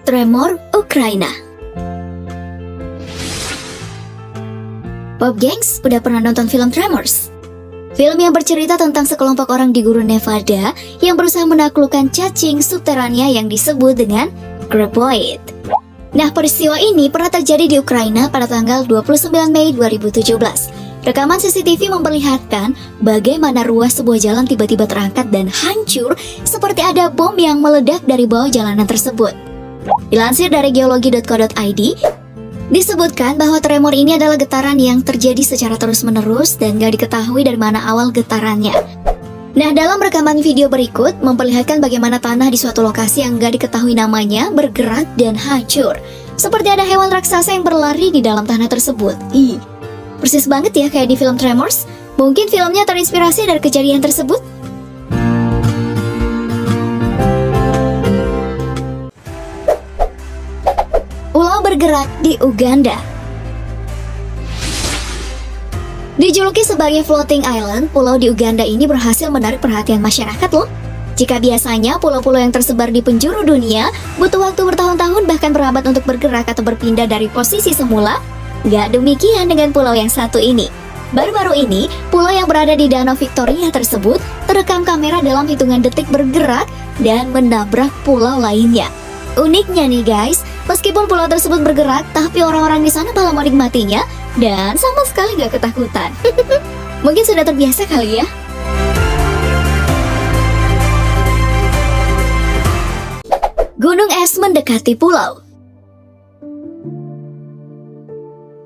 Tremor, Ukraina. Pop Gengs, udah pernah nonton film Tremors? Film yang bercerita tentang sekelompok orang di gurun Nevada yang berusaha menaklukkan cacing subterania yang disebut dengan Graboid. Nah, peristiwa ini pernah terjadi di Ukraina pada tanggal 29 Mei 2017. Rekaman CCTV memperlihatkan bagaimana ruas sebuah jalan tiba-tiba terangkat dan hancur seperti ada bom yang meledak dari bawah jalanan tersebut. Dilansir dari geologi.co.id, disebutkan bahwa tremor ini adalah getaran yang terjadi secara terus-menerus dan gak diketahui dari mana awal getarannya. Nah, dalam rekaman video berikut memperlihatkan bagaimana tanah di suatu lokasi yang gak diketahui namanya bergerak dan hancur. Seperti ada hewan raksasa yang berlari di dalam tanah tersebut. Persis banget ya kayak di film Tremors. Mungkin filmnya terinspirasi dari kejadian tersebut. Pulau bergerak di Uganda. Dijuluki sebagai floating island, pulau di Uganda ini berhasil menarik perhatian masyarakat loh. Jika biasanya pulau-pulau yang tersebar di penjuru dunia butuh waktu bertahun-tahun bahkan berabad untuk bergerak atau berpindah dari posisi semula, gak demikian dengan pulau yang satu ini. Baru-baru ini, pulau yang berada di Danau Victoria tersebut terekam kamera dalam hitungan detik bergerak dan menabrak pulau lainnya. Uniknya nih guys, meskipun pulau tersebut bergerak, tapi orang-orang di sana malah menikmatinya dan sama sekali gak ketakutan. Mungkin sudah terbiasa kali ya. Gunung es mendekati pulau.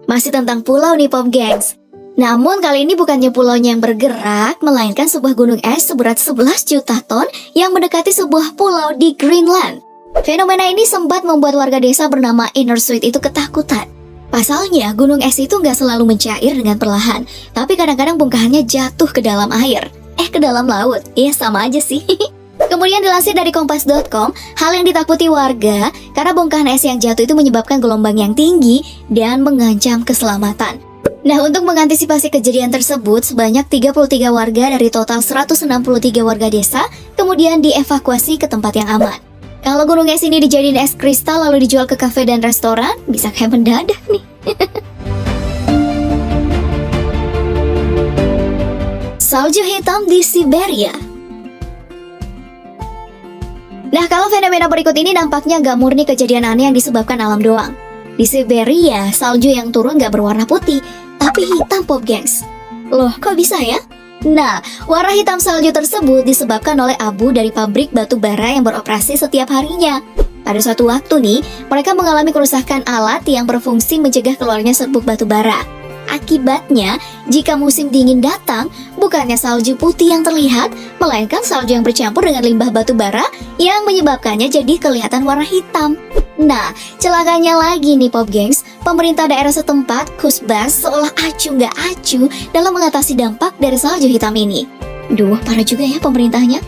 Masih tentang pulau nih Pop Gengs. Namun kali ini bukannya pulaunya yang bergerak, melainkan sebuah gunung es seberat 11 juta ton yang mendekati sebuah pulau di Greenland. Fenomena ini sempat membuat warga desa bernama Innersweet itu ketakutan. Pasalnya, gunung es itu nggak selalu mencair dengan perlahan, tapi kadang-kadang bongkahannya jatuh ke dalam air. Ke dalam laut. Ya, sama aja sih. Kemudian dilansir dari kompas.com, hal yang ditakuti warga karena bongkahan es yang jatuh itu menyebabkan gelombang yang tinggi dan mengancam keselamatan. Nah, untuk mengantisipasi kejadian tersebut, sebanyak 33 warga dari total 163 warga desa kemudian dievakuasi ke tempat yang aman. Kalau gunung es ini dijadiin es kristal lalu dijual ke kafe dan restoran, bisa kayak mendadak nih. Salju hitam di Siberia. Nah, kalau fenomena berikut ini nampaknya nggak murni kejadian aneh yang disebabkan alam doang. Di Siberia, salju yang turun nggak berwarna putih, tapi hitam Pop Gengs. Loh, kok bisa ya? Nah, warna hitam salju tersebut disebabkan oleh abu dari pabrik batu bara yang beroperasi setiap harinya. Pada suatu waktu nih, mereka mengalami kerusakan alat yang berfungsi mencegah keluarnya serbuk batu bara. Akibatnya, jika musim dingin datang, bukannya salju putih yang terlihat, melainkan salju yang bercampur dengan limbah batu bara yang menyebabkannya jadi kelihatan warna hitam. Nah, celakanya lagi nih Pop Gengs, pemerintah daerah setempat, Kusbas, seolah acuh nggak acuh dalam mengatasi dampak dari salju hitam ini. Duh, parah juga ya pemerintahnya.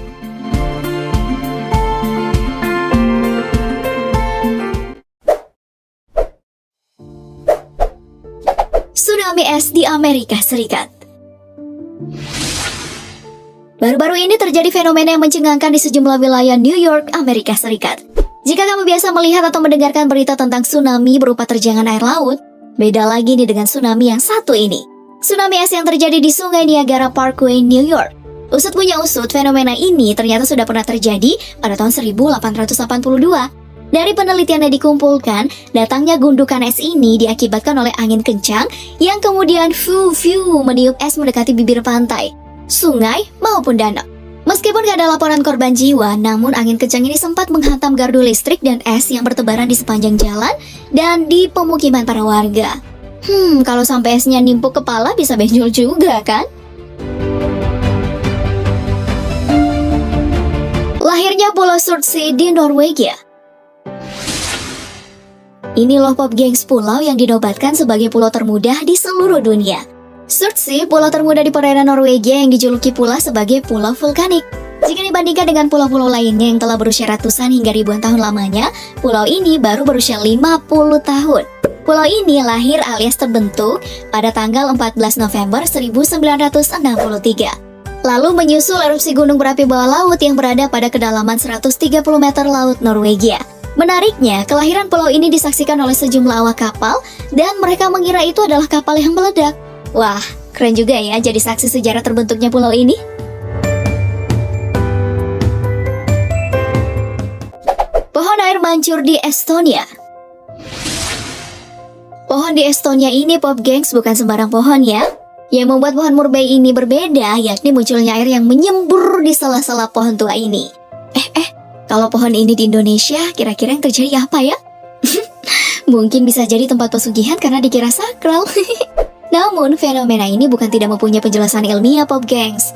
Tsunami es di Amerika Serikat. Baru-baru ini terjadi fenomena yang mencengangkan di sejumlah wilayah New York, Amerika Serikat. Jika kamu biasa melihat atau mendengarkan berita tentang tsunami berupa terjangan air laut, beda lagi nih dengan tsunami yang satu ini. Tsunami es yang terjadi di Sungai Niagara Parkway, New York. Usut punya usut, fenomena ini ternyata sudah pernah terjadi pada tahun 1882. Dari penelitian yang dikumpulkan, datangnya gundukan es ini diakibatkan oleh angin kencang yang kemudian meniup es mendekati bibir pantai, sungai maupun danau. Meskipun gak ada laporan korban jiwa, namun angin kencang ini sempat menghantam gardu listrik dan es yang bertebaran di sepanjang jalan dan di pemukiman para warga. Kalau sampai esnya nimpuk kepala bisa benjol juga kan? Lahirnya Pulau Surtsey di Norwegia. Ini loh Pop Gengs, pulau yang dinobatkan sebagai pulau termuda di seluruh dunia. Surtsey, pulau termuda di perairan Norwegia yang dijuluki pula sebagai pulau vulkanik. Jika dibandingkan dengan pulau-pulau lainnya yang telah berusia ratusan hingga ribuan tahun lamanya, pulau ini baru berusia 50 tahun. Pulau ini lahir alias terbentuk pada tanggal 14 November 1963. Lalu menyusul erupsi gunung berapi bawah laut yang berada pada kedalaman 130 meter laut Norwegia. Menariknya, kelahiran pulau ini disaksikan oleh sejumlah awak kapal dan mereka mengira itu adalah kapal yang meledak. Wah, keren juga ya jadi saksi sejarah terbentuknya pulau ini. Pohon air mancur di Estonia. Pohon di Estonia ini Pop Gengs bukan sembarang pohon ya. Yang membuat pohon murbei ini berbeda yakni munculnya air yang menyembur di sela-sela pohon tua ini. Kalau pohon ini di Indonesia, kira-kira yang terjadi apa ya? Mungkin bisa jadi tempat pesugihan karena dikira sakral. Namun, fenomena ini bukan tidak mempunyai penjelasan ilmiah, Pop Gengs.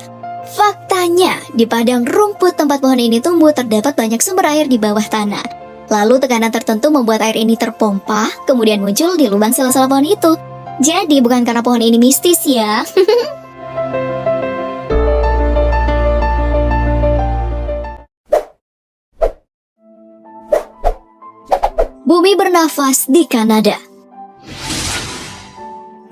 Faktanya, di padang rumput tempat pohon ini tumbuh terdapat banyak sumber air di bawah tanah. Lalu tekanan tertentu membuat air ini terpompa, kemudian muncul di lubang sela-sela pohon itu. Jadi, bukan karena pohon ini mistis ya. Bumi bernafas di Kanada.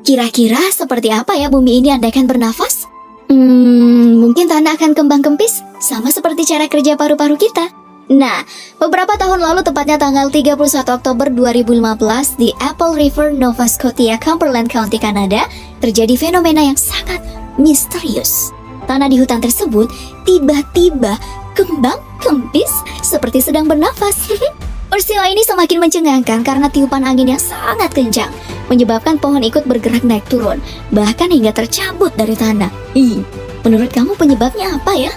Kira-kira seperti apa ya bumi ini andaikan bernafas? Mungkin tanah akan kembang kempis, sama seperti cara kerja paru-paru kita. Nah, beberapa tahun lalu tepatnya tanggal 31 Oktober 2015 di Apple River, Nova Scotia, Cumberland County, Kanada, terjadi fenomena yang sangat misterius. Tanah di hutan tersebut tiba-tiba kembang kempis seperti sedang bernafas. Peristiwa ini semakin mencengangkan karena tiupan angin yang sangat kencang, menyebabkan pohon ikut bergerak naik turun, bahkan hingga tercabut dari tanah. Menurut kamu penyebabnya apa ya?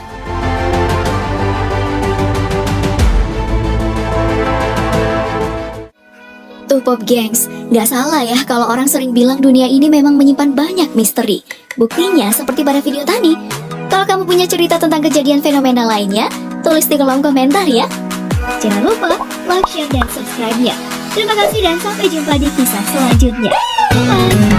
Tuh Pop Gengs, gak salah ya kalau orang sering bilang dunia ini memang menyimpan banyak misteri. Buktinya seperti pada video tadi. Kalau kamu punya cerita tentang kejadian fenomena lainnya, tulis di kolom komentar ya. Jangan lupa like, share, dan subscribe ya. Terima kasih dan sampai jumpa di kisah selanjutnya. Bye!